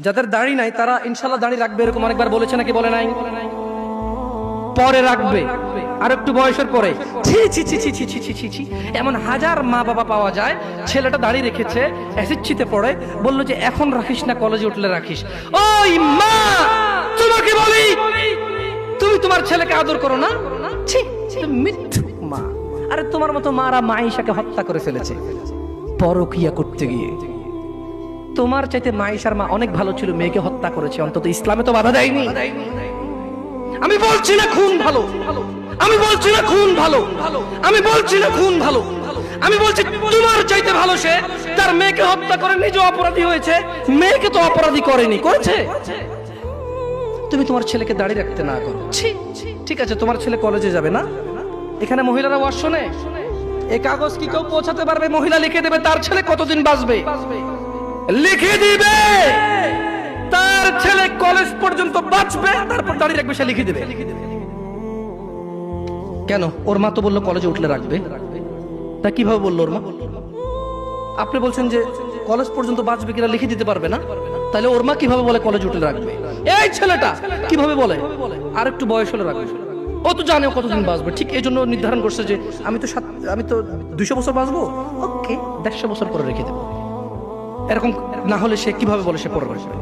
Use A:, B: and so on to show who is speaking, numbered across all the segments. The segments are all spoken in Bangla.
A: যাদের দাড়ি নাই তারা ইনশাআল্লাহ দাড়ি রাখবে, এরকম অনেকবার বলেছে নাকি বলে নাই? পরে রাখবে, আর একটু বয়সের পরে। ছি ছি ছি ছি ছি ছি ছি ছি ছি, এমন হাজার মা বাবা পাওয়া যায়, ছেলেটা দাড়ি রেখেছে, এসএসসিতে পড়ে, বললো যে এখন রাখিস না, কলেজে উঠলে রাখিস। ওই মা, তোমাকে বলি, তুমি তোমার ছেলেকে আদর করো না? ছি, মিথ্যু মা। আরে তোমার মতো মারা মাইশাকে হত্যা করে ফেলেছে পরকিয়া করতে গিয়ে। তোমার চাইতে মাইশার মা অনেক ভালো ছিল, মেয়েকে হত্যা করেছে, অন্তত ইসলামে তো বাধা দেয়নি। আমি বলছি না খুন ভালো, আমি বলছি না খুন ভালো, আমি বলছি না খুন ভালো, আমি বলছি তোমার চাইতে ভালো সে তার মেয়েকে হত্যা করে নিজে অপরাধী হয়েছে, মেয়েকে তো অপরাধী করেনি, করেছে। তুমি তোমার ছেলেকে দাঁড়িয়ে রাখতে না করো। ঠিক আছে, তোমার ছেলে কলেজে যাবে না, এখানে মহিলারা ওয়াজ শোনে, এই কাগজ কি কেউ পৌঁছাতে পারবে? মহিলা লিখে দেবে তার ছেলে কতদিন বাঁচবে, লিখে দিবে তার ছেলে কলেজ পর্যন্ত বাঁচবে, তারপর দাঁড়িয়ে রাখবে, সে লিখে দেবে। কেন? ওর মা তো বললো কলেজে উঠলে রাখবে, তা কিভাবে বললো ওর মা? আপনি বলছেন যে কলেজ পর্যন্ত বাঁচবে কিনা লিখে দিতে পারবে না, তাহলে ওর মা কিভাবে বলে কলেজ উঠলে রাখবে? এই ছেলেটা কিভাবে বলে আর একটু বয়স হলে রাখবে? ও তো জানে কতদিন বাঁচবে, ঠিক এই জন্য নির্ধারণ করছে যে আমি তো 200 বছর বাঁচবো, ওকে 150 বছর পরে রেখে দেবো। এরকম না হলে সে কিভাবে বলে সে পরে রাখবে?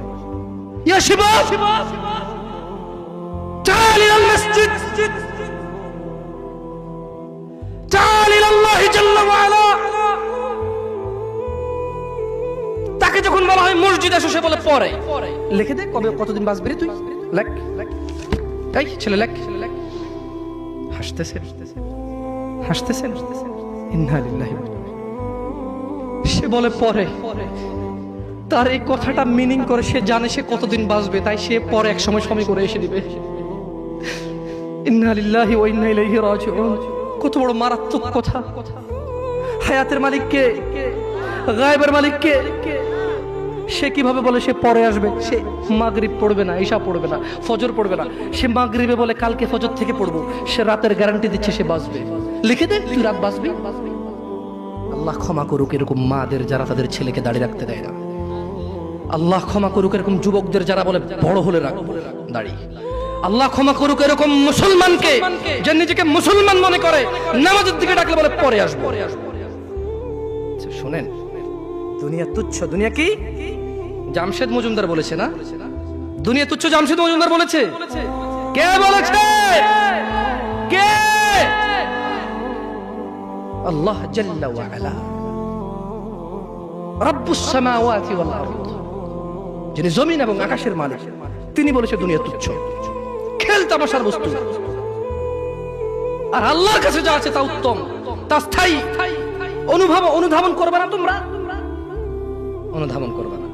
A: ইয়া শিবাব, تعال إلى المسجد، تعال إلى الله جل وعلا। তাকে যখন বলা হয় মসজিদ এসে, সে বলে পরে। লিখে দে কবে কতদিন বাঁচবি রে তুই, লেখ। এই ছেলে লেখ। হাসতেছেন হাসতেছেন, ইন্না লিল্লাহি ওয়া ইন্না ইলাইহি। সে বলে পরে। তার এই কথাটা মিনিং করে সে জানে সে কতদিন বাঁচবে, তাই সে পরে এক সময় সময় করে এসে দিবে। ইন্না লিল্লাহি ওয়া ইন্না ইলাইহি রাজিউন। কত বড় মারাত্মক কথা! হায়াতের মালিককে, গায়েবের মালিককে সে কিভাবে বলে সে পরে আসবে? সে মাগরিব পড়বে না, ঈশা পড়বে না, ফজর পড়বে না, সে মাগরিবে বলে কালকে ফজর থেকে পড়বো, সে রাতের গ্যারান্টি দিচ্ছে সে বাঁচবে। লিখে দে তুই রাত বাঁচবি। আল্লাহ ক্ষমা করুক এরকম মাদের যারা তাদের ছেলেকে দাঁড়িয়ে রাখতে দেয় না। আল্লাহ ক্ষমা করুক এরকম যুবকদের যারা বলে বড় হলে রাখবো দাঁড়িয়ে। আল্লাহ ক্ষমা করুক এরকম মুসলমানকে যে নিজেকে মুসলমান মনে করে, নামাজের দিকে ডাকলে বলে পরে আসবো। শুনেন, দুনিয়া তুচ্ছ। দুনিয়া কি? জামশেদ মজুমদার বলেছে না, দুনিয়া তুচ্ছ। জামশেদ মজুমদার বলেছে? কে বলেছে? কে? আল্লাহ জাল্লা ওয়া আলা, রব্বুস সামাওয়াতি ওয়াল আরদ, যিনি জমিন এবং আকাশের মালিক, তিনি বলেছে দুনিয়া তুচ্ছ, খেল তামাশার বস্তু। আর আল্লাহর কাছে যা আছে তা উত্তম, তা স্থায়ী। অনুধাবন করবে না তোমরা, অনুধাবন করবে না।